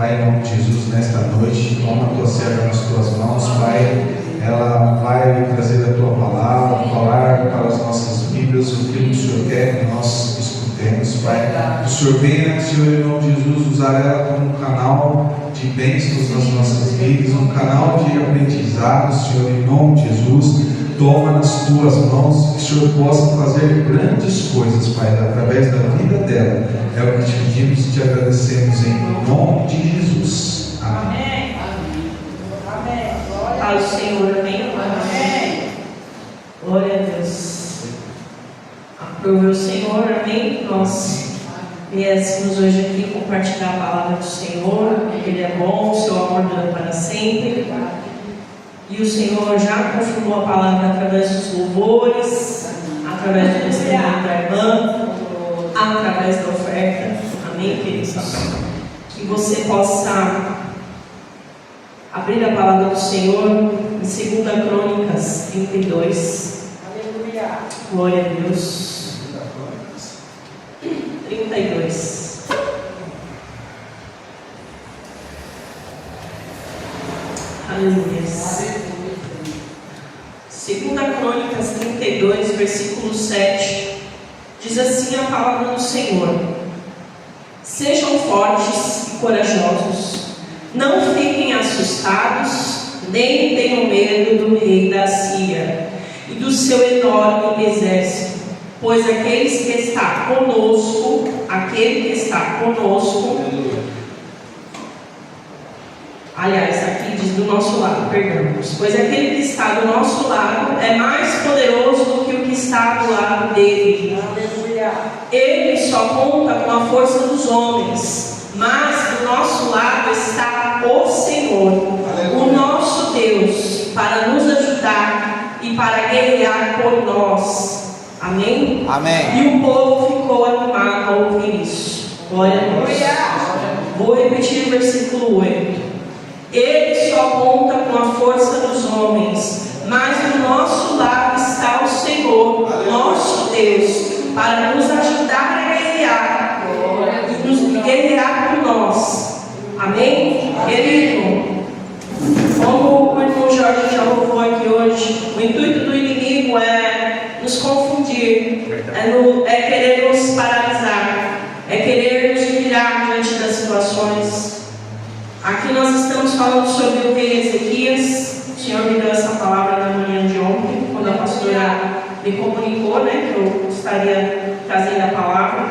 Pai, em nome de Jesus, nesta noite, toma a tua serva nas tuas mãos, Pai. Ela vai trazer a tua palavra, falar para as nossas vidas o que o Senhor quer que nós escutemos, Pai. O Senhor venha, Senhor, em nome de Jesus, usar ela como um canal de bênçãos nas nossas vidas, um canal de aprendizado, Senhor, em nome de Jesus. Toma nas tuas mãos, que o Senhor possa fazer grandes coisas, Pai, através da vida dela. É o que te pedimos e te agradecemos em nome de Jesus. Amém. Amém. Fala o Senhor, amém. Amém. Glória a Deus. Aprove o Senhor, amém. Nós viéssemos hoje aqui compartilhar a palavra do Senhor, porque Ele é bom, o seu amor dura para sempre. E o Senhor já confirmou a palavra através dos louvores, através do testemunho da irmã, através da oferta. Amém, queridos? Que você possa abrir a palavra do Senhor em 2 Crônicas 32. Aleluia. Glória a Deus. 32. Aleluia. 2 Crônicas 32, versículo 7, diz assim a palavra do Senhor: sejam fortes e corajosos, não fiquem assustados, nem tenham medo do rei da Síria e do seu enorme exército, pois aquele que está conosco, aliás, aqui diz do nosso lado, perdão. Pois aquele que está do nosso lado é mais poderoso do que o que está do lado dele. Aleluia. Ele só conta com a força dos homens, mas do nosso lado está o Senhor, aleluia, o nosso Deus, para nos ajudar e para guerrear por nós. Amém? Amém. E o povo ficou animado ao ouvir isso. Glória a Deus. Vou repetir o versículo 8. Ele só conta com a força dos homens, mas do nosso lado está o Senhor, nosso Deus, para nos ajudar a guerrear e nos guerrear por nós. Amém? Querido, como o irmão Jorge já louvou aqui hoje, o intuito do inimigo é nos confundir, é querer nos paralisar, é querer nos humilhar diante das situações. Aqui nós estamos falando sobre o rei Ezequias. O Senhor me deu essa palavra na manhã de ontem, quando a pastora me comunicou, que eu estaria trazendo a palavra.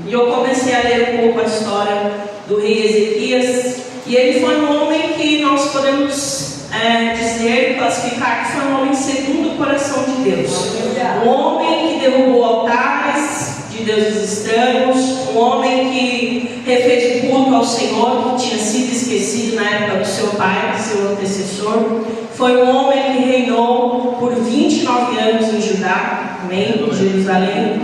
E eu comecei a ler um pouco a história do rei Ezequias. E ele foi um homem que nós podemos dizer, classificar que foi um homem segundo o coração de Deus. Um homem que derrubou altares de deuses estranhos, um homem que refez o culto ao Senhor, que tinha sido esquecido na época do seu pai, seu antecessor. Foi um homem que reinou por 29 anos em Judá, amém, em Jerusalém.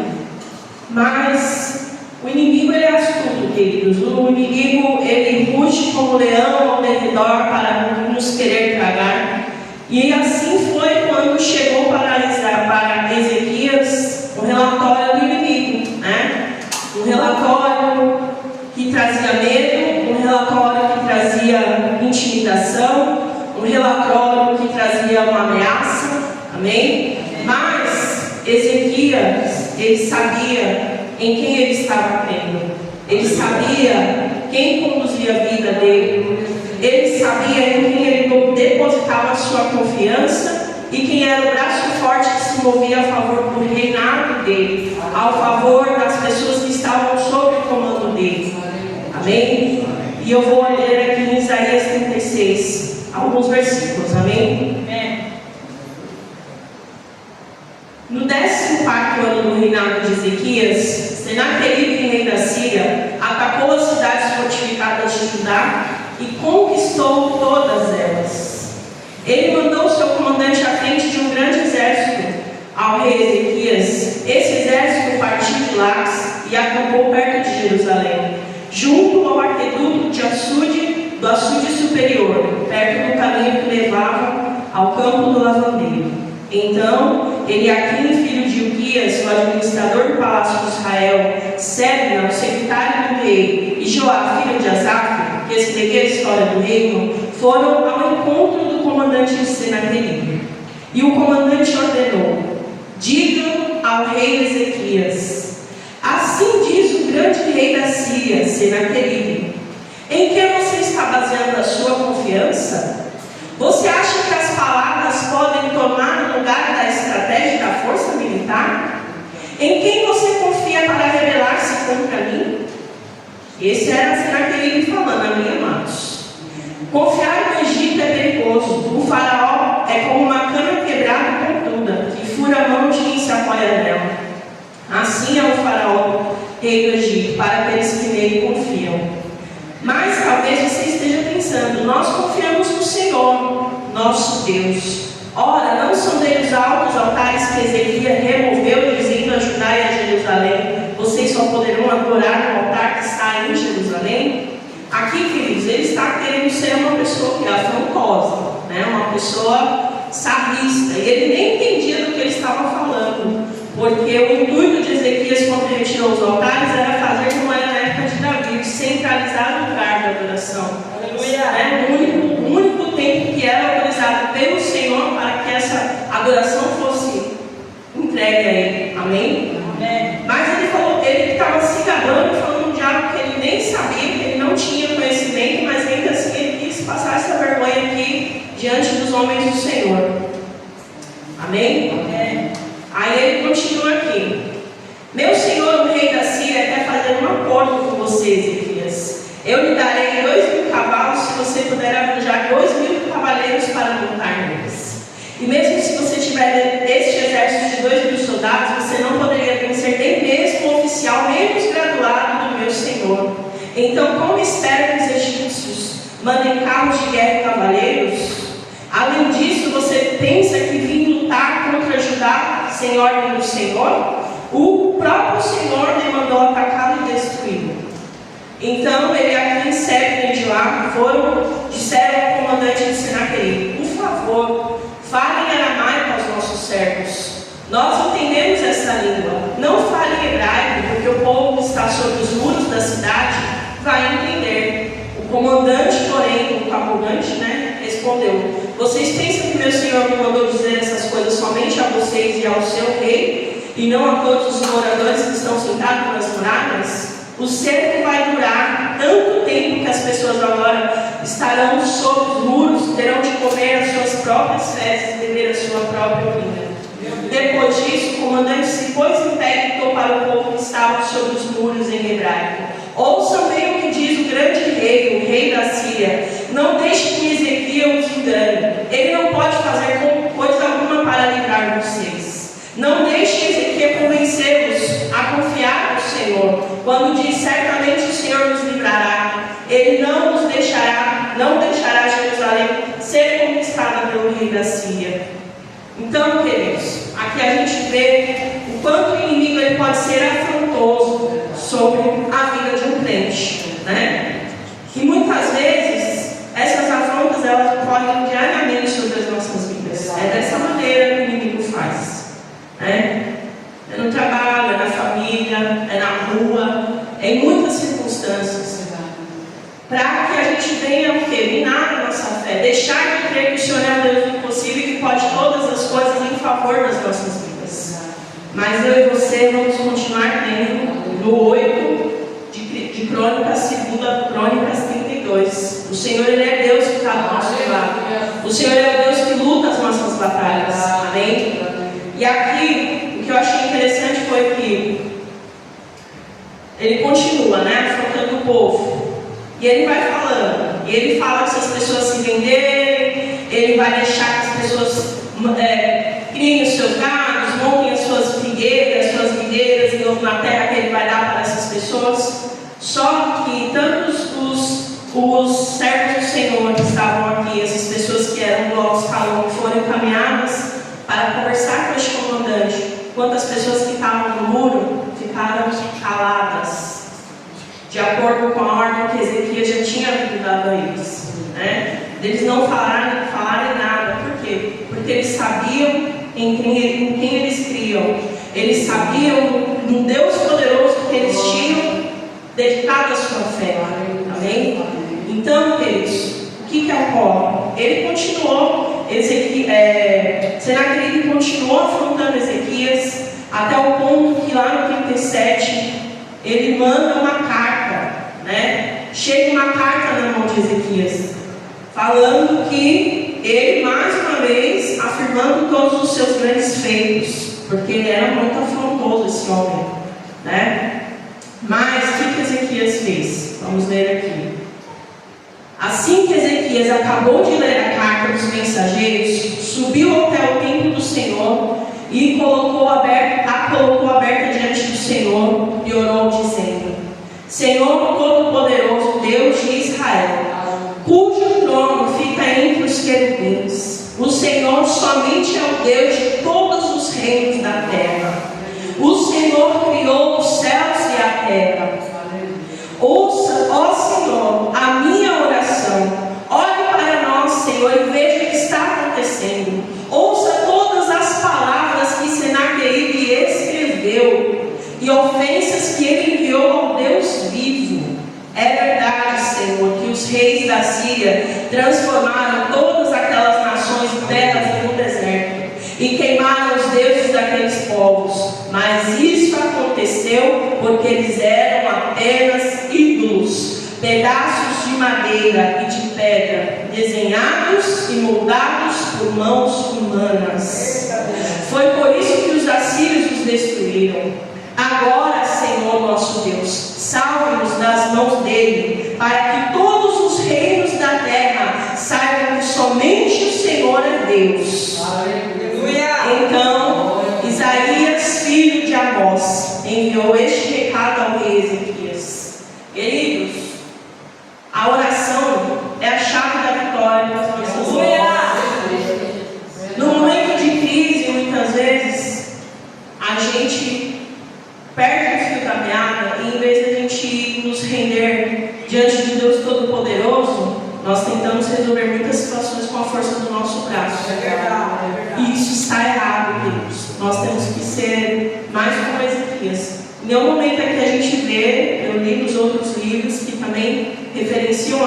Mas o inimigo, ele é astuto, queridos. O inimigo, ele ruge como leão ao derredor para nos querer tragar. E assim foi quando chegou para Ezequias o relatório do inimigo, um relatório que trazia medo, um relatório que trazia intimidação, um relatório que trazia uma ameaça, amém? Mas Ezequias, ele sabia em quem ele estava crendo, ele sabia quem conduzia a vida dele, ele sabia em quem ele depositava a sua confiança e quem era o braço forte que se movia a favor do reinado dele, ao favor das pessoas que estavam sob o comando dele. Amém? E eu vou ler aqui em Isaías 36, alguns versículos, amém? No 14º ano do reinado de Ezequias, Senaqueribe, rei da Síria, atacou as cidades fortificadas de Judá e conquistou todas elas. Ele mandou seu comandante à frente de um grande exército ao rei Ezequias. Esse exército partiu de Lax e acampou perto de Jerusalém, junto ao aqueduto do açude superior, perto do caminho que levava ao campo do lavandeiro. Então, Eliaquim, filho de Uquias, o administrador do palácio de Israel, Sebna, o secretário do rei, e Joá, filho de Asaf, que descrever a história do reino, foram ao encontro do comandante Senaqueribe. E o comandante ordenou: digam ao rei Ezequias: assim diz o grande rei da Síria, Senaqueribe, em que você está baseando a sua confiança? Você acha que as palavras podem tomar o lugar da estratégia da força militar? Em quem você confia para rebelar-se contra mim? Esse era Senaqueribe falando, amém, amados. Confiar no Egito é perigoso. O faraó é como uma cana quebrada e pontuda, que fura a mão de quem se apoia nela. Assim é o faraó, rei do Egito, para aqueles que nele confiam. Mas talvez você esteja pensando: nós confiamos no Senhor, nosso Deus. Ora, não são deles altos altares que Ezequias removeu, dizendo a Judá e a Jerusalém: vocês só poderão adorar no altar que está em Jerusalém? Aqui, queridos, ele está querendo ser uma pessoa que é afrontosa, né? Uma pessoa sabista. E ele nem entendia do que ele estava falando, porque o intuito de Ezequias, quando retirou os altares, era fazer como era na época de Davi, centralizar o lugar da adoração. Aleluia! O único tempo que era autorizado pelo Senhor para que essa adoração fosse entregue a ele. Amém? Amém. Mas ele falou, ele estava se gabando, falando de algo que ele nem sabia, que ele não tinha conhecimento, mas ainda assim ele quis passar essa vergonha aqui diante dos homens do Senhor. Amém? Amém. Aí ele continua aqui: meu senhor, o rei da Síria, quer fazer um acordo com você, Ezequias. Eu lhe darei 2.000 cavalos se você puder arranjar 2.000 cavaleiros para montar neles. E mesmo se você tiver este exército de 2.000 soldados, você não poderia vencer nem mesmo o oficial menos graduado do meu senhor. Então, como espera que os egípcios mandem carros de guerra e cavaleiros? Além disso, você pensa que vim lutar contra Judá sem ordem do Senhor? O próprio Senhor demandou atacá-lo e destruí-lo. Então ele aqui e de lá disseram ao comandante de Senaqueribe: por favor, falem em aramaico aos nossos servos. Nós entendemos essa língua. Não fale em hebraico, porque o povo que está sobre os muros da cidade vai entender. O comandante, porém, o comandante, respondeu: vocês pensam que meu senhor me mandou dizer essas coisas somente a vocês e ao seu rei, e não a todos os moradores que estão sentados nas muralhas? O cerco vai durar tanto tempo que as pessoas agora estarão sob os muros, terão de comer as suas próprias fezes e beber a sua própria urina. Depois disso, o comandante se pôs em pé e gritou para o povo que estava sobre os muros em hebraico: ouçam bem o que diz o grande rei, o rei da Síria. Não deixe que Ezequias os engane. Ele não pode fazer coisa alguma para livrar vocês. Não deixe Ezequias convencê-los a confiar no Senhor, quando diz: certamente o Senhor nos livrará. Ele não deixará Jerusalém ser conquistada pelo rei da Síria. Então, queridos, aqui a gente vê o quanto o inimigo ele pode ser afrontoso sobre a vida de um crente, né? E muitas vezes essas afrontas elas ocorrem diariamente sobre as nossas vidas. É dessa maneira que o inimigo faz, né? É no trabalho, é na família, é na rua, é em muitas circunstâncias, para que a gente venha o quê? Minar a nossa fé, deixar de crer que o Senhor é o Deus do impossível e que pode todas as coisas em favor das nossas vidas. Mas eu e você vamos continuar lendo no 8 de Crônicas, 2 Crônicas 32. O Senhor, Ele é Deus que está do nosso lado. O Senhor é o Deus que luta as nossas batalhas. Amém? E aqui, o que eu achei interessante foi que ele continua, afrontando o povo. E ele vai falando. E ele fala que se as pessoas se venderem, ele vai deixar que as pessoas criem os seus gados, montem as suas figueiras, suas videiras na terra que ele vai dar para essas pessoas. Só que tanto os servos do Senhor que estavam aqui, essas pessoas que eram do alto escalão, foram encaminhadas para conversar com este comandante, quanto as pessoas que estavam no muro ficaram caladas, de acordo com a ordem que Ezequias já tinha dado a eles, Eles não falarem nada. Por quê? Porque eles sabiam em quem eles criam. Eles sabiam no Deus poderoso que eles tinham dedicado a sua fé. Amém? Então, queridos, o que ocorre? Ele continuou, Senaqueribe continuou afrontando Ezequias, até o ponto que lá no 37, ele manda uma carta, né? Chega uma carta na mão de Ezequias, falando que ele, mais uma vez, afirmando todos os seus grandes feitos, porque ele era muito afrontoso, esse homem, né? Mas o que Ezequias fez? Vamos ler aqui. Assim que Ezequias acabou de ler a carta dos mensageiros, subiu até o templo do Senhor e colocou aberta diante do Senhor e orou, dizendo: Senhor Todo-Poderoso, Deus de Israel, cujo trono fica entre os querubins, o Senhor somente é o Deus de todos os reinos da terra. O Senhor criou os céus e a terra. Ouça, ó Senhor, a minha oração. Olhe para nós, Senhor, e veja o que está acontecendo. Ouça todas as palavras que Senaqueribe escreveu e ofensas que ele enviou ao Deus vivo. É verdade, Senhor, que os reis da Síria transformaram todas aquelas nações em terras no deserto e queimaram os deuses daqueles povos, mas isso aconteceu porque eles eram apenas ídolos, pedaços de madeira e de pedra, desenhados e moldados por mãos humanas. Foi por isso que os assírios os destruíram. Agora, Senhor nosso Deus, salve-nos das mãos dele, para que todos os reinos da terra saibam que somente o Senhor é Deus. Então, Isaías, filho de Amós, enviou este recado ao rei Ezequias. Queridos, a oração é a chave da vitória das nossas vidas. No momento de crise, muitas vezes, a gente perde o fio da meada e, em vez de a gente nos render diante de Deus Todo-Poderoso, nós tentamos resolver muitas situações com a força do nosso braço. É verdade. E isso está errado, queridos. Nós temos que ser mais como Ezequias. Em nenhum momento é que a gente vê, eu li nos outros livros que também referenciam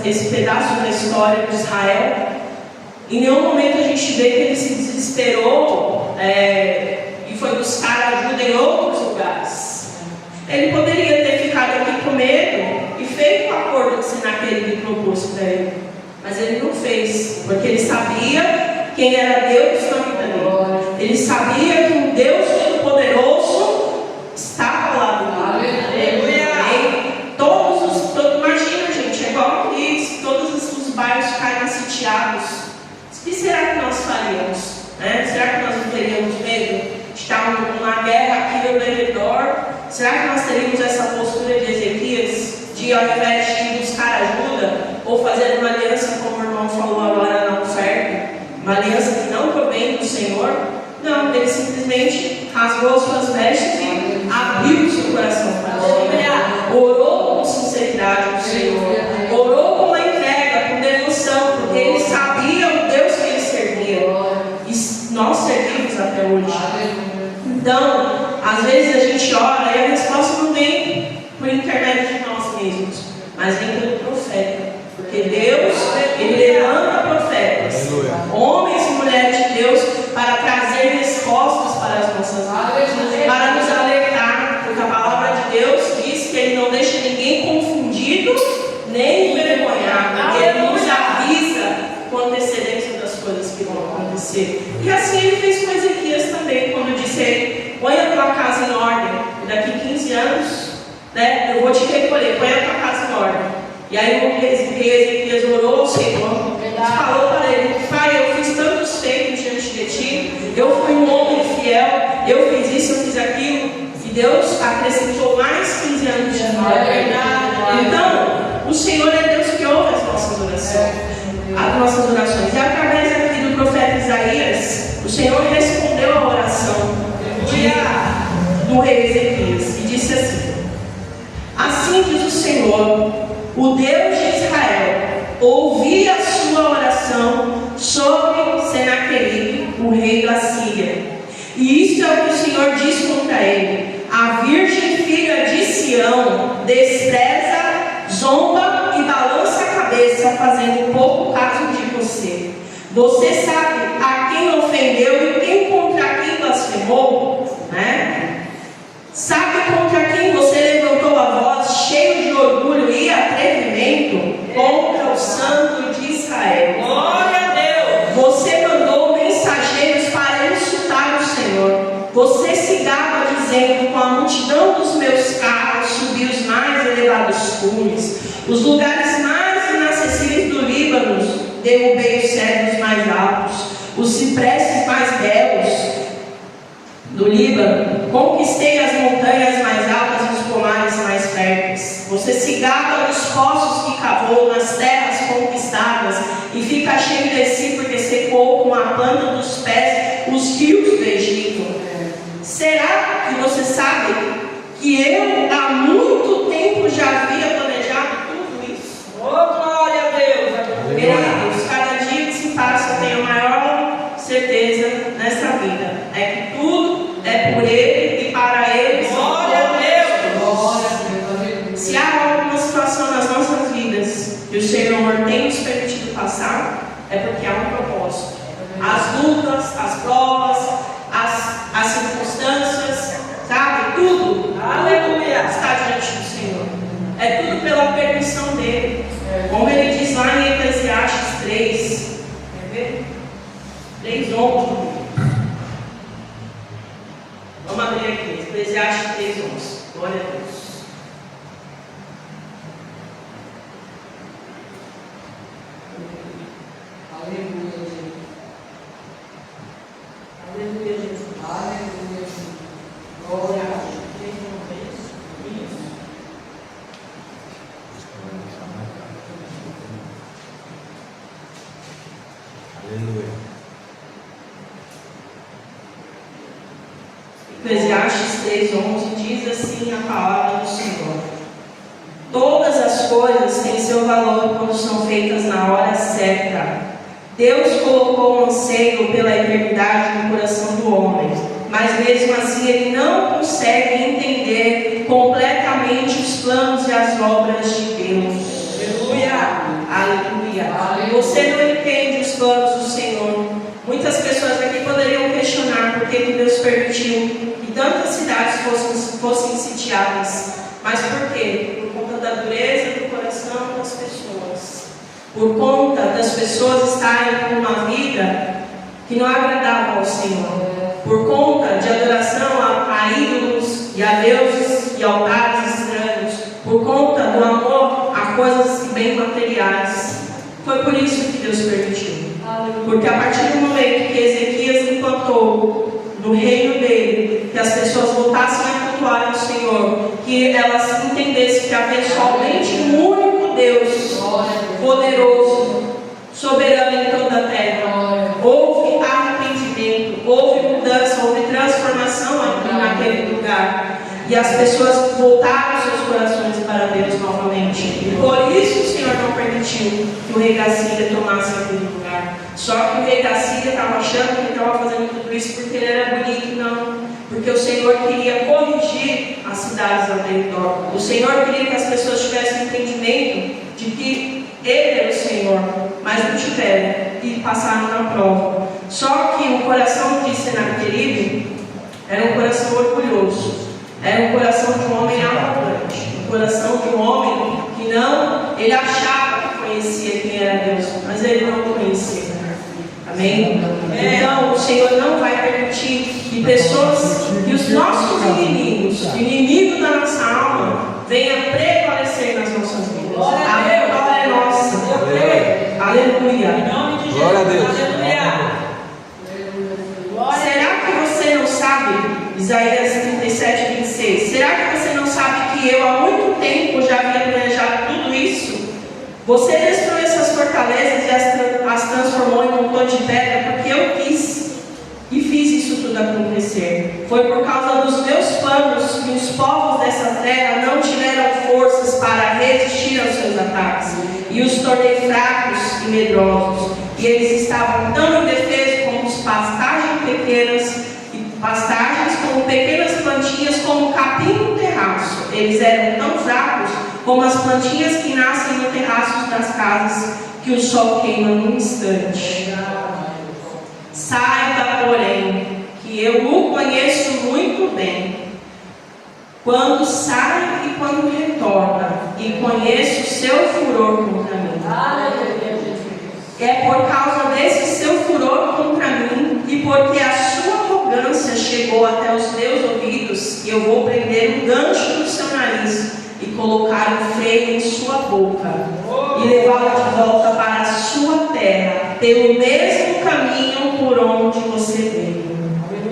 esse pedaço da história de Israel. Em nenhum momento a gente vê que ele se desesperou e foi buscar ajuda em outros lugares. Ele poderia ter ficado aqui com medo e feito o acordo que Senaqueribe propôs para ele, mas ele não fez, porque ele sabia quem era Deus na vida dele. Ele sabia que um Deus Todo-Poderoso estava ao lado dele. Imagina, gente, é igual que todos os bairros ficarem sitiados. O que será que nós faríamos? Será que nós não teríamos medo de estar uma guerra aqui ao redor? Será que nós teríamos essa postura de Ezequias, de ao invés de buscar ajuda, ou fazer uma aliança, como o irmão falou agora na oferta, uma aliança que não provém do Senhor? Não, ele simplesmente rasgou suas vestes e abriu o seu coração para o Senhor. Orou com sinceridade ao Senhor, orou com entrega, com devoção, porque ele sabia o Deus que ele servia, e nós servimos até hoje. Então, às vezes a gente ora e a resposta não vem por intermédio de nós mesmos, mas vem pelo profeta, porque Deus, ele levanta profetas, homens e mulheres de Deus, para trazer respostas para as nossas vidas, para nos alertar, porque a palavra de Deus diz que ele não deixa ninguém confundido nem envergonhado, ele nos avisa com antecedência das coisas que vão acontecer. E assim ele fez com Ezequias também, quando disse: põe a tua casa em ordem, e daqui 15 anos, eu vou te recolher, põe a tua casa em ordem. E aí o rei Ezequias orou ao Senhor, falou para ele: Pai, eu fiz tantos feitos diante de ti, eu fui um homem fiel, eu fiz isso, eu fiz aquilo, e Deus acrescentou mais 15 anos de vida. Então, o Senhor é Deus que ouve as nossas orações. E através aqui do profeta Isaías, o Senhor respondeu a oração do rei Ezequias e disse assim: assim diz o Senhor, o Deus de Israel, ouvi a sua oração sobre Senaqueribe, o rei da Síria. E isto é o que o Senhor diz contra ele: a virgem filha de Sião despreza, zomba e balança fazendo pouco caso de você. Você sabe a quem ofendeu e quem contra quem blasfemou, né? Sabe contra quem você levantou a voz, cheio de orgulho e atrevimento, contra o Santo de Israel. Glória a Deus! Você mandou mensageiros para insultar o Senhor. Você se gaba dizendo: com a multidão dos meus carros subi os mais elevados cumes, os lugares mais inacessíveis do Líbano, derrubei os cedros mais altos, os cipresses mais belos do Líbano, conquistei as montanhas mais altas e os pomares mais férteis. Você se gaba dos poços que cavou, nas terras conquistadas, e fica cheio de si porque secou com a planta dos pés os rios do Egito. Será que você sabe que eu há muito tempo já havia planejado tudo isso? Oh, glória a Deus! Queridos, cada dia que se passa eu tenho a maior certeza nessa vida, é que tudo é por Ele e para Ele. Glória a Deus! Se há alguma situação nas nossas vidas que o Senhor tem nos permitido passar, é porque há um propósito. As lutas, as provas, as circunstâncias, sabe? Tudo, aleluia, está diante do Senhor. É tudo pela permissão dele. Como ele diz lá em Eclesiastes 3, quer ver? 3:11. Vamos abrir aqui, Eclesiastes 3:11. Glória a Deus. Aleluia, Jesus. Aleluia, Jesus. Aleluia, Jesus. Glória a Deus. Aleluia. Eclesiastes 3:11 diz assim a palavra do Senhor: todas as coisas têm seu valor quando são feitas na hora certa. Deus colocou um anseio pela eternidade no coração do homem, mas mesmo assim ele não consegue entender completamente os planos e as obras de Deus. Aleluia. Aleluia. Você não entende os planos do Senhor. Muitas pessoas aqui poderiam questionar por que Deus permitiu que tantas cidades fossem sitiadas. Mas por quê? Por conta da dureza do coração das pessoas. Por conta das pessoas estarem com uma vida que não agradava ao Senhor. Por conta de adoração a ídolos e a deuses e altares estranhos. Por conta do amor a coisas bem materiais. Foi por isso que Deus permitiu. Porque a partir do momento que Ezequias implantou no reino dele, que as pessoas voltassem a cultuar o Senhor, que elas entendessem que havia somente um único Deus, poderoso, soberano em toda a terra, houve arrependimento, houve mudança, houve transformação aqui naquele lugar. E as pessoas voltaram seus corações para Deus novamente. E por isso o Senhor não permitiu que o rei da Síria tomasse aquele lugar. Só que o rei da Síria estava achando que ele estava fazendo tudo isso porque ele era bonito, não. Porque o Senhor queria corrigir as cidades ao redor. O Senhor queria que as pessoas tivessem entendimento de que Ele era o Senhor, mas não tiveram e passaram na prova. Só que o coração de Senaqueribe era um coração orgulhoso. Era um coração de um homem arrogante, um coração de um homem que não, ele achava que conhecia quem era Deus, mas ele não conhecia. Amém? Então o Senhor não vai permitir que pessoas, que os nossos inimigos, o inimigo da nossa alma, venha prevalecer nas nossas vidas. A vitória é nossa. Aleluia. Em nome de Jesus. Glória a Deus. Aleluia. Será que você não sabe? Isaías 37:26. Será que você não sabe que eu há muito tempo já havia planejado tudo isso? Você destruiu essas fortalezas e as transformou em um montão de pedra porque eu quis e fiz isso tudo acontecer. Foi por causa dos meus planos que os povos dessa terra não tiveram forças para resistir aos seus ataques e os tornei fracos e medrosos. E eles estavam tão indefesos como pastagens como pequenas plantinhas, como capim no terraço. Eles eram tão fracos como as plantinhas que nascem no terraço das casas que o sol queima num instante. Saiba, porém, que eu o conheço muito bem, quando sai e quando retorna, e conheço o seu furor contra mim. É por causa desse seu furor contra mim, e porque a sua arrogância chegou até os meus ouvidos, que eu vou prender um gancho no seu nariz e colocar um freio em sua boca, e levá-lo de volta para a sua terra, pelo mesmo caminho por onde você veio.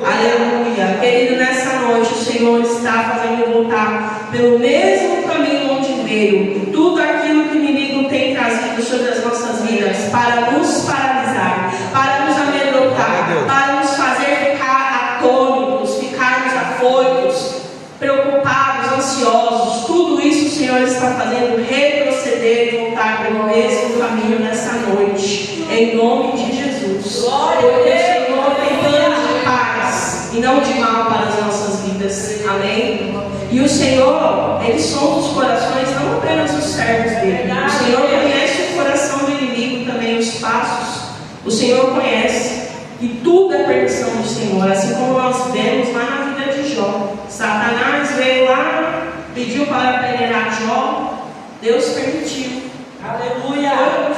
Aleluia. Querido, nessa noite o Senhor está fazendo voltar pelo mesmo caminho onde veio. Tudo aquilo que o inimigo tem trazido sobre as nossas vidas para nos paralisar, para nos amedrontar, para nos fazer ficar atônitos, ficarmos afoitos, preocupados, ansiosos. Tudo isso o Senhor está fazendo retroceder e voltar pelo mesmo caminho nessa noite, em nome de Jesus. Porque o Senhor tem planos de paz e não de mal para as nossas vidas. Amém? E o Senhor, Ele sonda os corações, não apenas os servos dele. O Senhor conhece o coração do inimigo também, os passos. O Senhor conhece. E tudo é permissão do Senhor. Assim como nós vemos lá na vida de Jó. Satanás veio lá, pediu para peneirar Jó. Deus permitiu. Aleluia!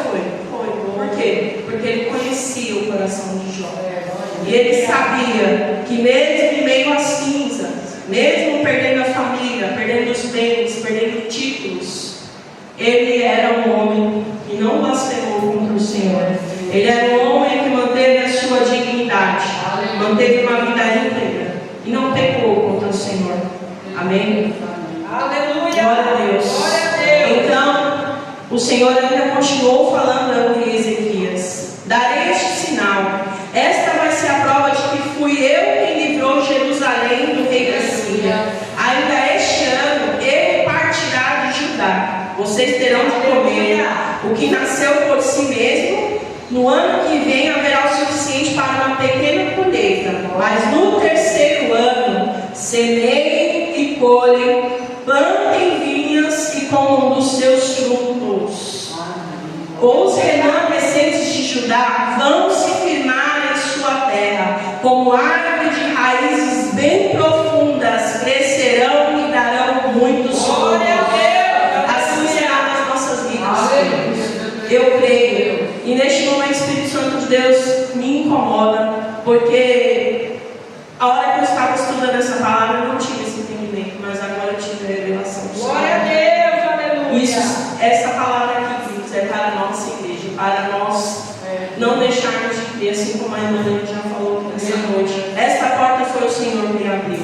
Foi. Por quê? Porque Ele conhecia o coração de Jó. E Ele sabia que mesmo em meio às cinzas, mesmo perdendo a família, perdendo os bens, perdendo títulos, ele era um homem que não blasfemou contra o Senhor. Ele era um homem que manteve a sua dignidade, manteve uma vida íntegra e não pecou contra o Senhor. Amém? Aleluia! Glória a Deus. Glória a Deus. Então, o Senhor ainda continuou falando ao rei Ezequias: darei este sinal. Esta vai ser a prova de que fui eu quem livrou Jerusalém do rei da Síria. Ainda este ano ele partirá de Judá. Vocês terão de comer o que nasceu por si mesmo. No ano que vem haverá o suficiente para uma pequena colheita. Mas no terceiro ano, semeiem e colhem, plantem vinhas e comam dos seus frutos. Os remanescentes de Judá vão se firmar em sua terra, como árvore de raízes bem profundas, crescerão e darão muitos frutos. Assim será nas nossas vidas. Eu creio. E neste momento o Espírito Santo de Deus me incomoda, porque a hora que eu estava estudando essa palavra eu não tive esse entendimento, mas agora eu tive a revelação do Senhor. Glória a Deus, aleluia. Isso, essa palavra aqui, queridos, é para a nossa igreja, para nós não deixarmos de crer, assim como a irmã já falou nessa noite. Esta porta foi o Senhor que abriu.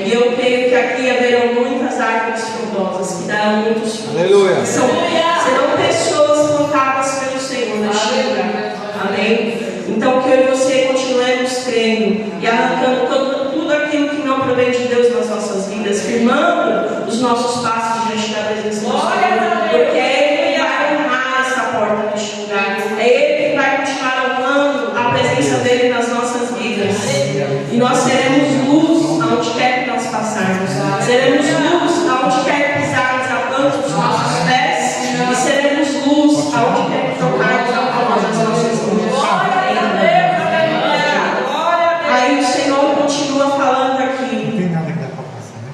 E eu creio que aqui haverão muitas árvores frondosas que darão muitos frutos. Aleluia. Serão pessoas plantadas pelo Senhor neste lugar. Amém? Então que eu e você continuemos crendo e arrancando tudo aquilo que não provém de Deus nas nossas vidas, firmando os nossos passos diante da presença do Senhor, porque é Ele que vai honrar essa porta neste lugar. É Ele que vai continuar honrando a presença dEle nas nossas vidas. E nós seremos luz aonde quer que nós passarmos. Seremos luz aonde quer que pisarmos a planta dos nossos pés. E seremos luz aonde quer que tocarmos a palma das nossas mãos. Aí o Senhor continua falando aqui.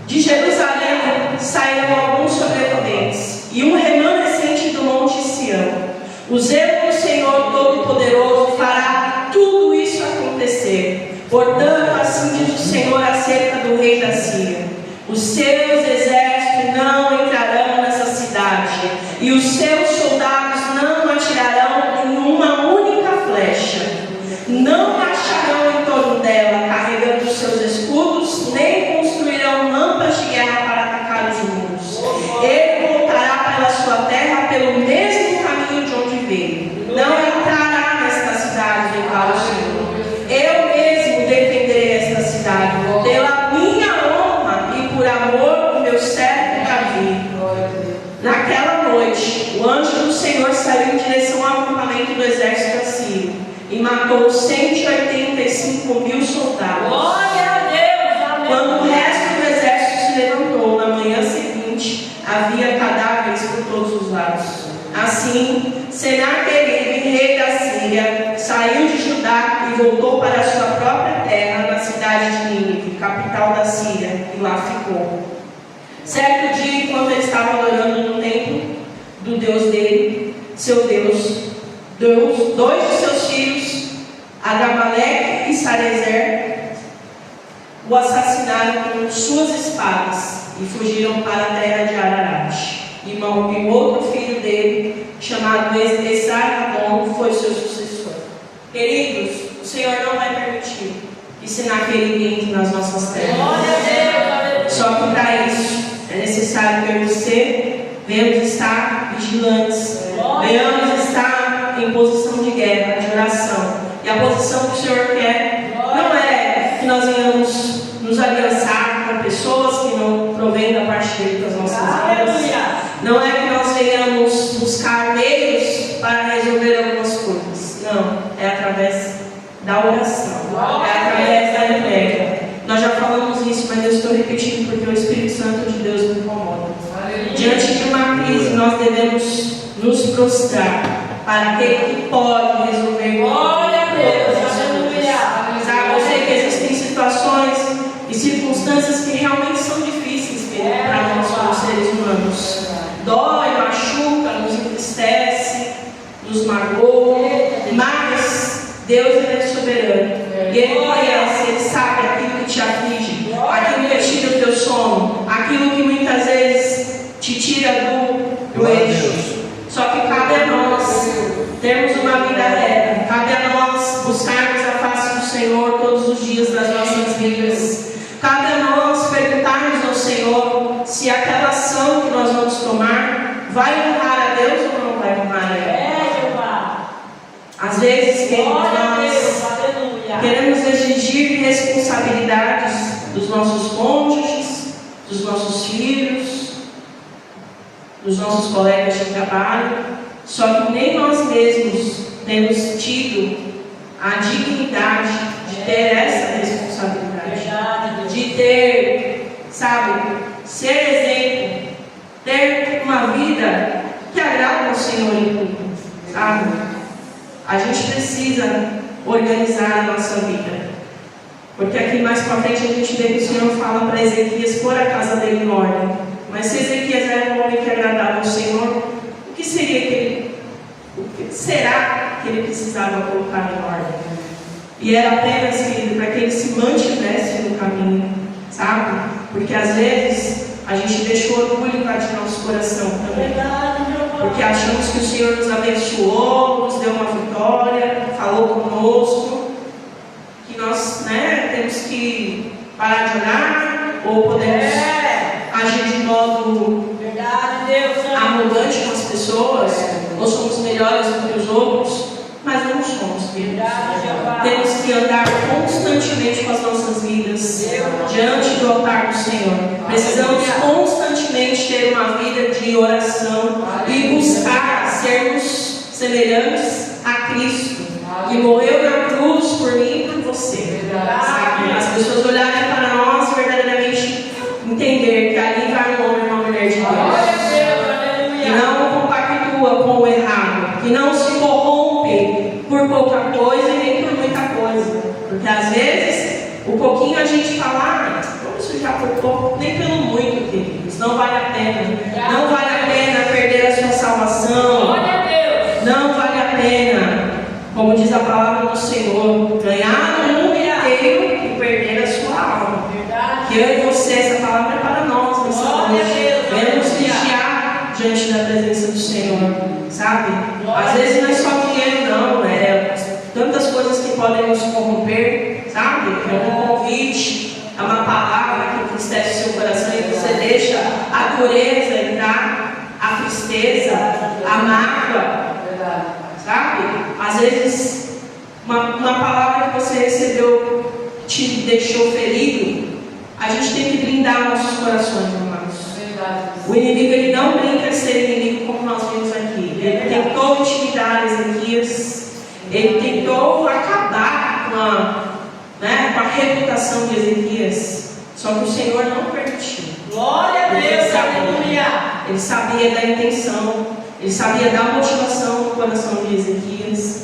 De Jerusalém saíram alguns sobreviventes e um remanescente do monte Sião. O zelo do Senhor Todo-Poderoso fará tudo isso acontecer. Portanto, assim diz o Senhor acerca do rei da Síria: os seus exércitos não entrarão nessa cidade, e os seus soldados não atirarão em uma única flecha. Não marcharão em torno dela, carregando os seus escudos, nem construirão rampas de guerra para atacar os muros. Ele voltará pela sua terra pelo mesmo caminho de onde veio. Não entrará nesta cidade, declara o Senhor. Eu mesmo defenderei esta cidade, pela minha honra e por amor do meu servo Davi. Naquela noite, o anjo do Senhor saiu em direção ao acampamento do exército assírio e matou 185 mil soldados. Glória a Deus! Quando o resto do exército se levantou na manhã seguinte, havia cadáveres por todos os lados. Assim, Senaqueribe, rei da Síria, saiu de Judá e voltou para a sua própria terra, na cidade de Nínive, capital da Síria, e lá ficou. Certo dia, enquanto ele estava adorando no templo do Deus dele, seu Deus, dois de seus filhos, Adrameleque e Sarezer, o assassinaram com suas espadas e fugiram para a terra de Ararat. E o outro filho dele, chamado Esarhadon, foi seu sucessor. Queridos, o Senhor não vai permitir que Senaqueribe entre nas nossas terras. Só que para isso é necessário que você venhamos estar vigilantes, venhamos estar em posição de guerra, de oração. E a posição que o Senhor quer não é que nós venhamos nos aliançar com pessoas que não provêm da parte dele para as nossas vidas. Não é que nós venhamos buscar meios para resolver algumas coisas. Não, é através da oração, é através da entrega. Nós já falamos isso, mas eu estou repetindo porque o Espírito Santo de Deus me incomoda. Diante de uma crise, nós devemos nos prostrar para aquele que pode resolver. Glória a Deus, aleluia. Sabe, eu sei que existem situações e circunstâncias que realmente são difíceis para nós como seres humanos. Dói, machuca, nos entristece, nos magoa, mas Deus ele é soberano. E Ele conhece, Ele sabe aquilo que te aflige, aquilo que tira o teu sono, aquilo que muitas vezes te tira do eixo. Só que cabe a nós termos uma vida reta, cabe a nós buscarmos a face do Senhor todos os dias das nossas vidas. Cabe a nós perguntarmos ao Senhor se aquela ação que nós vamos tomar vai honrar a Deus ou não vai honrar a Ele. Às vezes, nós queremos exigir responsabilidades dos nossos cônjuges, dos nossos filhos, dos nossos colegas de trabalho, só que nem nós mesmos temos tido a dignidade de ter essa responsabilidade, de ter, sabe, ser exemplo, ter uma vida que agrada ao Senhor em tudo, sabe? A gente precisa organizar a nossa vida, porque aqui mais para frente a gente vê que o Senhor fala para Ezequias pôr a casa dele em ordem. Mas se Ezequias era um homem que agradava ao Senhor, o que será que ele precisava colocar em ordem? E era apenas, querido, para que ele se mantivesse no caminho, sabe? Porque às vezes a gente deixou o orgulho invadir nosso coração também. Porque achamos que o Senhor nos abençoou, nos deu uma vitória, falou conosco, que nós temos que parar de orar, ou podemos agir de modo arrogante com as pessoas, ou somos melhores do que os outros, mas não somos, queridos. Temos que andar constantemente com as nossas vidas diante do altar do Senhor. Precisamos constantemente ter uma vida de oração e buscar sermos semelhantes a Cristo, que morreu na cruz por mim e por você. As pessoas olharem para nós e verdadeiramente entender que ali vai um homem e uma mulher de Deus, que não compactua com o errado, que não se corrompe por pouca coisa e nem por muita coisa. Porque às vezes o pouquinho a gente fala, vamos sujar por pouco, nem pelo muito, queridos. Não vale a pena. Não vale a pena perder a sua salvação. Não vale a pena, como diz a palavra do Senhor, ganhar o mundo inteiro e perder a sua alma. Que eu e você, essa palavra é para nós nessa noite. Devemos vigiar diante da presença do Senhor, sabe? Às vezes não é só dinheiro, não, tantas coisas que podem nos corromper, sabe? É um convite, é uma palavra que entristece o seu coração e você deixa a dureza entrar, a tristeza, a mágoa, sabe? Às vezes uma palavra que você recebeu te deixou ferido. A gente tem que blindar nossos corações, irmãos. O inimigo, ele não brinca de ser inimigo como nós vimos aqui. Ele tentou intimidar Ezequias, ele tentou acabar com a reputação de Ezequias, só que o Senhor não permitiu. Glória a Deus, aleluia! Ele sabia da intenção, ele sabia da motivação do coração em Ezequias.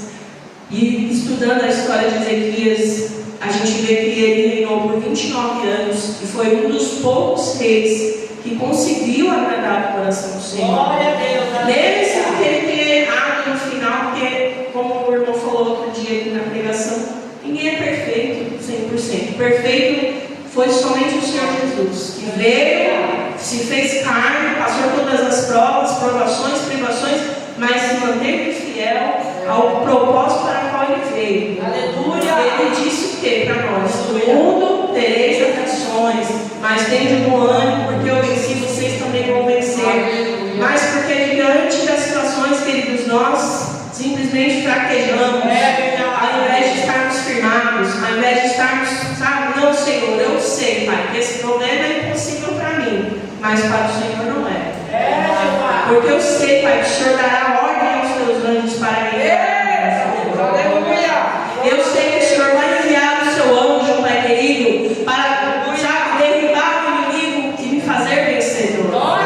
E estudando a história de Ezequias, a gente vê que ele reinou por 29 anos e foi um dos poucos reis que conseguiu agradar o coração do Senhor. Glória a Deus. Mesmo que ele tenha errado no final, porque, como o irmão falou outro dia aqui na pregação, ninguém é perfeito 100%. Perfeito foi somente o Senhor Jesus, que veio, se fez carne, passou todas as provas, provações, privações, mas se manteve fiel ao propósito para o qual ele veio. Aleluia. Ele disse o que para nós? No mundo tereis aflições, mas tende bom ânimo, porque eu venci, vocês também vão vencer. Mas porque diante das situações, queridos, nós simplesmente fraquejamos, ao invés de estarmos firmados, ao invés de estarmos, sabe, não, Senhor, eu sei, Pai, que esse problema é impossível para mim, mas para o Senhor não é. Porque eu sei, Pai, que o Senhor dará ordem aos teus anjos para guiar. Eu sei que o Senhor vai enviar o seu anjo, Pai querido, para, sabe, derribar o inimigo e me fazer vencedor.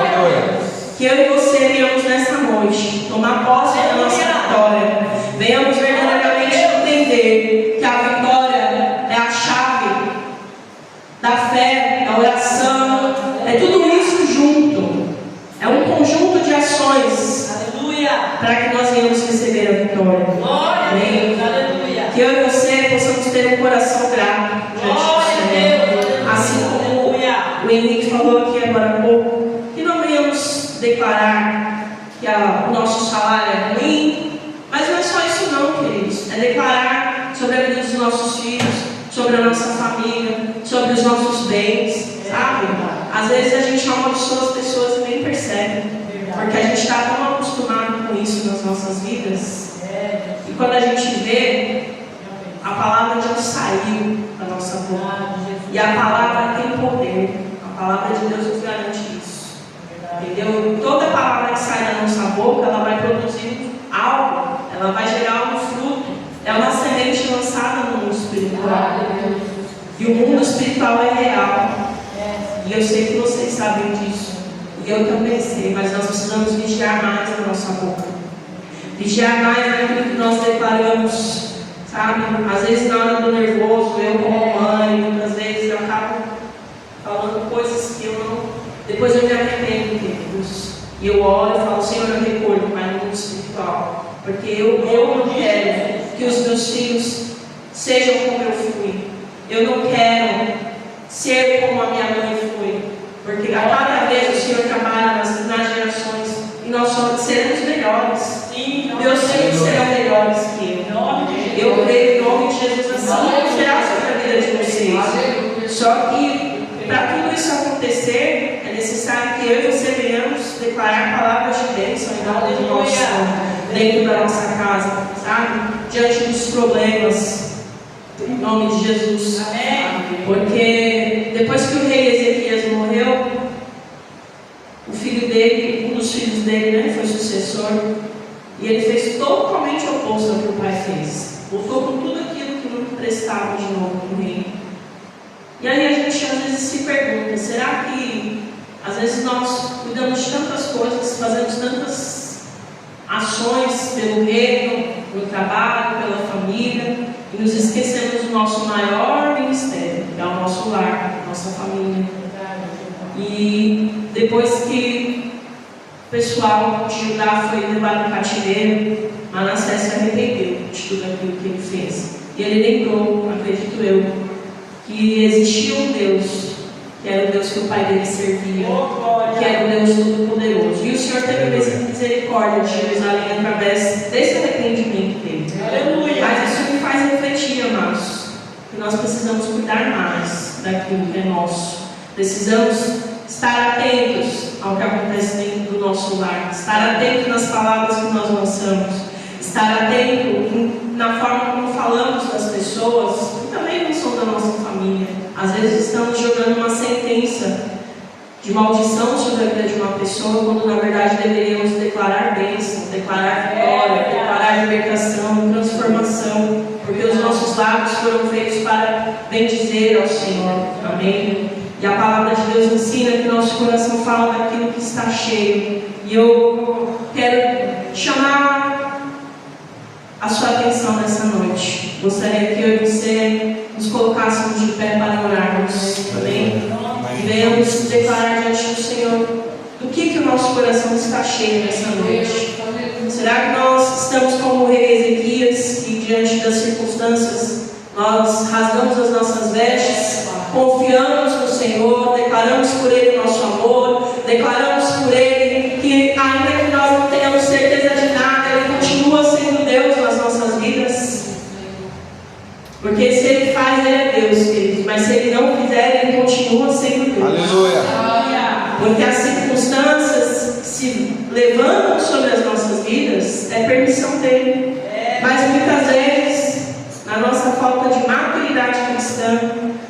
Que eu e você venhamos nessa noite tomar posse da nossa vitória. Venhamos verdadeiramente entender que a vitória é a chave da fé, da oração, é tudo isso junto. É um conjunto de ações para que nós venhamos receber a vitória. Amém? Que eu e você possamos ter um coração grato diante do Senhor. Assim como o Henrique falou aqui agora há pouco, que não venhamos declarar que o nosso salário é ruim, mas não é só isso não, queridos. É declarar sobre a vida dos nossos filhos, sobre a nossa família, sobre os nossos bens, sabe? Às vezes a gente amaldiçoa as pessoas e nem percebe, porque a gente está tão acostumado com isso nas nossas vidas. E quando a gente vê, a palavra de Deus saiu da nossa boca. E a palavra tem poder. A palavra de Deus nos garante isso. Entendeu? Toda palavra que sai da nossa boca, ela vai produzir algo. Ela vai gerar um fruto. É uma semente lançada no mundo espiritual. E o mundo espiritual é real. E eu sei que vocês sabem disso. E eu também sei. Mas nós precisamos vigiar mais a nossa boca. Vigiar mais naquilo que nós declaramos. Sabe? Às vezes na hora do nervoso, eu como mãe, muitas vezes eu acabo falando coisas que eu não... Depois eu me arrependo, queridos. E eu oro e falo, Senhor, eu recolho, mas no mundo espiritual. Porque eu não quero que os meus filhos sejam como eu fui. Eu não quero ser como a minha mãe foi. Porque a cada vez o Senhor trabalha nas gerações e nós só seremos melhores. Meus filhos serão melhores que eu. Eu creio em nome de Jesus, assim será sobre a vida de vocês. Só que para tudo isso acontecer, é necessário que eu e você venhamos declarar palavras de bênção em nome do nosso Senhor, dentro da nossa casa, sabe? Diante dos problemas, em nome de Jesus. Amém. Porque depois que o rei Ezequias morreu, o filho dele, um dos filhos dele, né, foi sucessor. E ele fez totalmente o oposto ao que o pai fez. Voltou com tudo aquilo que não prestava de novo para o reino. E aí a gente às vezes se pergunta, será que às vezes nós cuidamos de tantas coisas, fazemos tantas ações pelo reino, pelo trabalho, pela família, e nos esquecemos do nosso maior ministério, que é o nosso lar, a nossa família. E depois que o pessoal de Judá foi levado ao cativeiro, Manassés se arrependeu de tudo aquilo que ele fez. E ele lembrou, acredito eu, que existia um Deus, que era o Deus que o pai dele servia, que era o Deus Todo-Poderoso. E o Senhor teve misericórdia de Jerusalém através desse arrependimento dele. Aleluia. Mas isso me faz refletir, amados, que nós precisamos cuidar mais daquilo que é nosso. Precisamos estar atentos ao que acontece dentro do nosso lar, estar atento nas palavras que nós lançamos, estar atento na forma como falamos das pessoas que também não são da nossa família. Às vezes estamos jogando uma sentença de maldição sobre a vida de uma pessoa, quando na verdade deveríamos declarar bênção, declarar vitória, declarar libertação, transformação, porque os nossos lábios foram feitos para bendizer ao Senhor. Amém? E a palavra de Deus ensina que nosso coração fala daquilo que está cheio. E eu quero chamar a sua atenção nessa noite. Gostaria que eu e você nos colocássemos de pé para orarmos, amém? E venhamos declarar diante do Senhor do que o nosso coração está cheio nessa noite. Será que nós estamos como o rei Ezequias, que diante das circunstâncias nós rasgamos as nossas vestes, confiamos no Senhor, declaramos por Ele o nosso amor, declaramos por Ele que ainda que nós não tenhamos certeza de nada, Ele continua sendo Deus nas nossas vidas? Porque se Ele faz, Ele é Deus, queridos, mas se Ele não fizer, Ele continua sendo Deus. Aleluia. Porque as circunstâncias que se levantam sobre as nossas vidas é permissão dele. Mas muitas vezes, na nossa falta de maturidade cristã,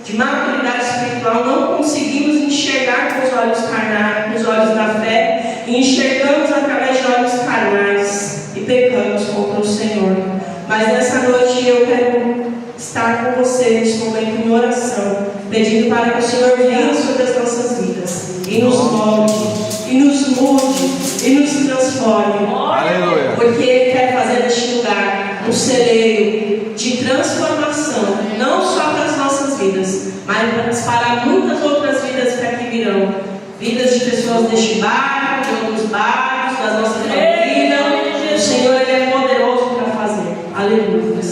de maturidade espiritual, não conseguimos enxergar com os olhos carnais, com os olhos da fé, e enxergamos através de olhos carnais e pecamos contra o Senhor. Mas nessa noite eu quero estar com você neste momento em oração, pedindo para que o Senhor venha sobre as nossas vidas e nos molde, e nos mude, e nos transforme. Aleluia. Porque Ele quer fazer deste lugar um celeiro de transformação, não só para as nossas vidas, mas para muitas outras vidas que aqui virão. Vidas de pessoas deste bairro, de outros bairros, das nossas famílias. O Senhor, Ele é poderoso para fazer. Aleluia.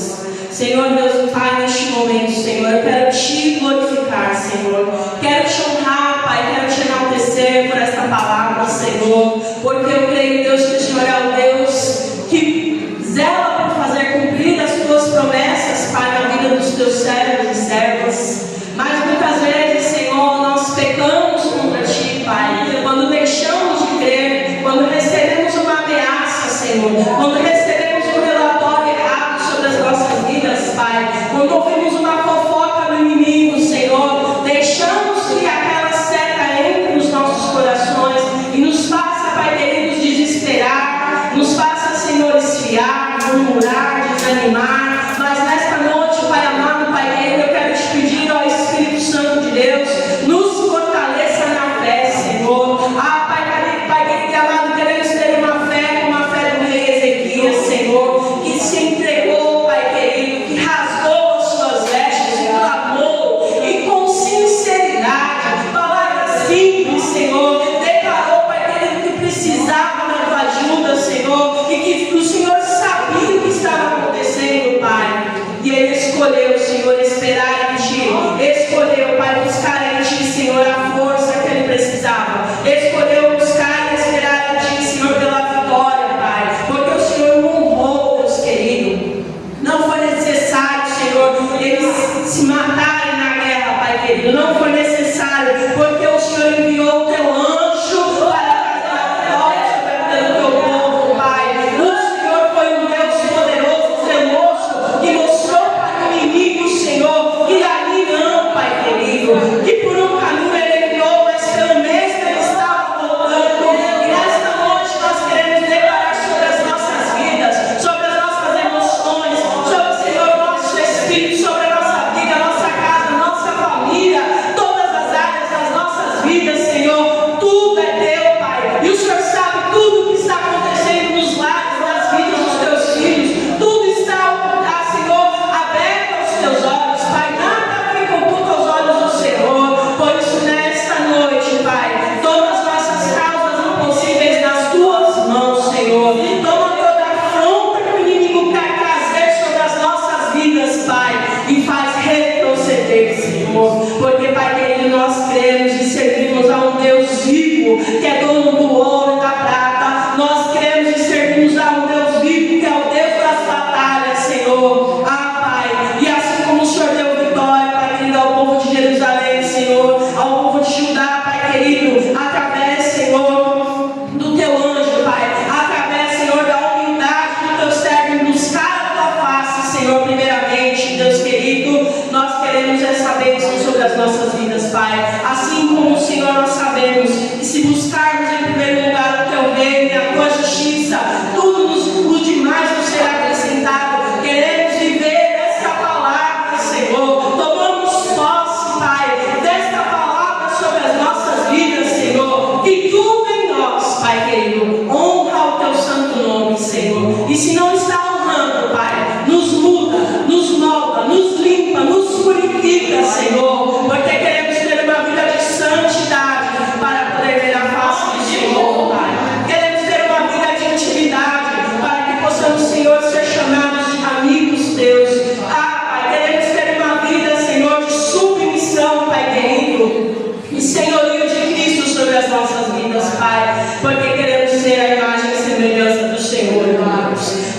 Senhor, Deus Pai, neste momento, Senhor, eu quero Te glorificar, Senhor. Quero Te honrar, Pai, quero Te enaltecer por esta palavra, Senhor. Porque eu creio, Deus, que o Senhor é o Deus que zela por fazer cumprir as Tuas promessas, Pai, na vida dos Teus servos e servas. Mas muitas vezes, Senhor, nós pecamos contra Ti, Pai, quando deixamos de crer, quando recebemos uma ameaça, Senhor, quando recebemos um relatório errado sobre as nossas vidas, Pai, quando ouvimos uma fofoca do inimigo, Senhor, deixamos que aquela seta entre nos nossos corações e nos faça, Pai querido, desesperar, nos faça, Senhor, esfriar, murmurar, desanimar. Mas nesta noite, Pai amado, Pai querido, eu quero Te pedir, ó Espírito Santo de Deus, nos fortaleça na fé, Senhor. Pai querido e amado, queremos ter uma fé como a fé do rei Ezequias, Senhor, que se entregou, Pai querido, que rasgou as suas vestes e clamou, e com sinceridade, palavras simples, Senhor, declarou, Pai querido, que precisava da Tua ajuda, Senhor, e que o Senhor sabia o que estava acontecendo, Pai.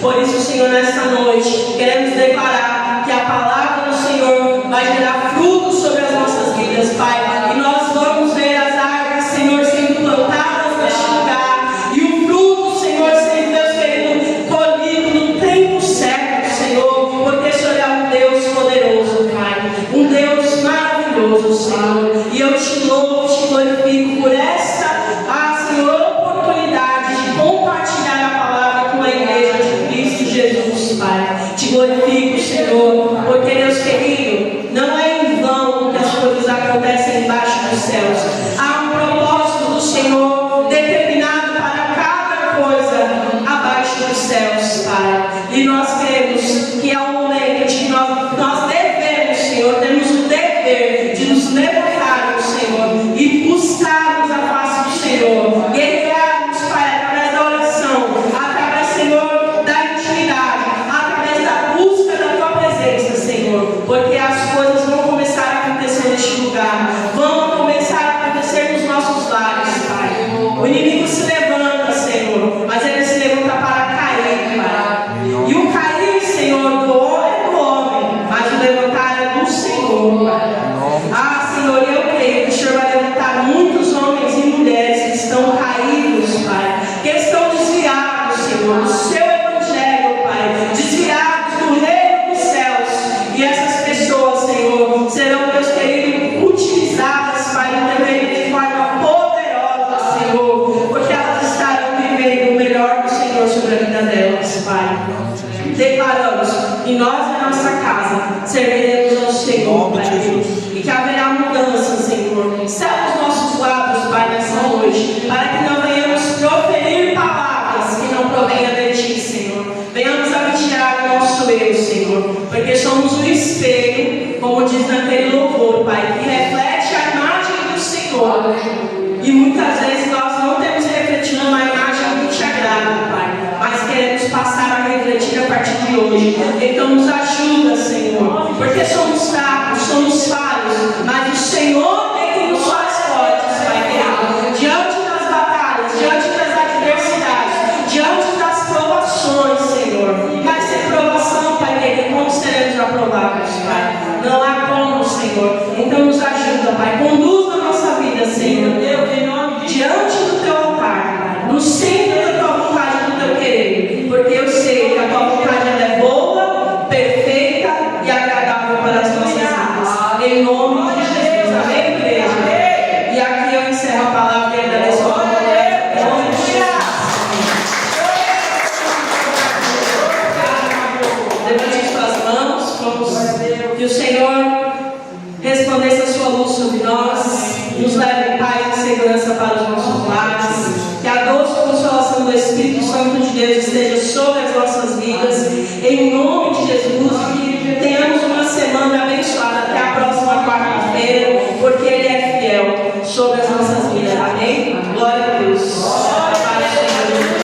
Por isso, Senhor, nesta noite, queremos declarar que a palavra do Senhor vai gerar frutos sobre as nossas vidas, Pai. E nós vamos ver as árvores, Senhor, sendo plantadas neste lugar. E o fruto, Senhor, sendo, Deus querido, colhido no tempo certo, Senhor. Porque o Senhor é um Deus poderoso, Pai. Um Deus maravilhoso, Senhor. E eu te louvo, te glorifico por esta, Senhor, oportunidade de compartilhar a palavra com a igreja de Cristo Jesus, Pai. Te glorifico, Senhor, porque, Deus querido, não é em vão que as coisas acontecem embaixo dos céus. Há um propósito do Senhor determinado para cada coisa abaixo dos céus, Pai. E nós cremos que é o momento de que nós devemos, Senhor, temos o dever de nos levantarmos, Senhor, e buscarmos a face do Senhor, guerrearmos, Pai, através da oração, através, Senhor, da intimidade, através da busca da Tua presença, Senhor, porque as coisas vão começar a acontecer neste lugar, vão começar a acontecer nos nossos lares, Pai. O inimigo se levanta, Senhor, mas ele se levanta para cair, Pai. E o cair, Senhor, do homem é do homem, mas o levantar é do Senhor, Pai. Senhor, eu creio que o Senhor vai levantar muitos homens e mulheres que estão caídos, Pai, que estão desviados, Senhor, do seu evangelho, Pai, desviados do reino dos céus. E essas pessoas, Senhor, serão, Deus querido, utilizadas, Pai, no teu reino de forma poderosa, Senhor, porque elas estarão vivendo o melhor do Senhor sobre a vida delas, Pai. Declaramos que nós e a nossa casa serviremos ao Senhor, Pai, e que haverá mudança, Senhor. Sela os nossos lábios, Pai, nessa noite, para que não venhamos proferir palavras que não provenham de Ti, Senhor. Venhamos a vigiar o nosso eu, Senhor, porque somos o espelho, como diz naquele louvor, Pai, que reflete a imagem do Senhor. E muitas vezes nós não temos refletido uma imagem que te agrada, Pai, mas queremos passar a refletir a partir de hoje. Então nos ajude,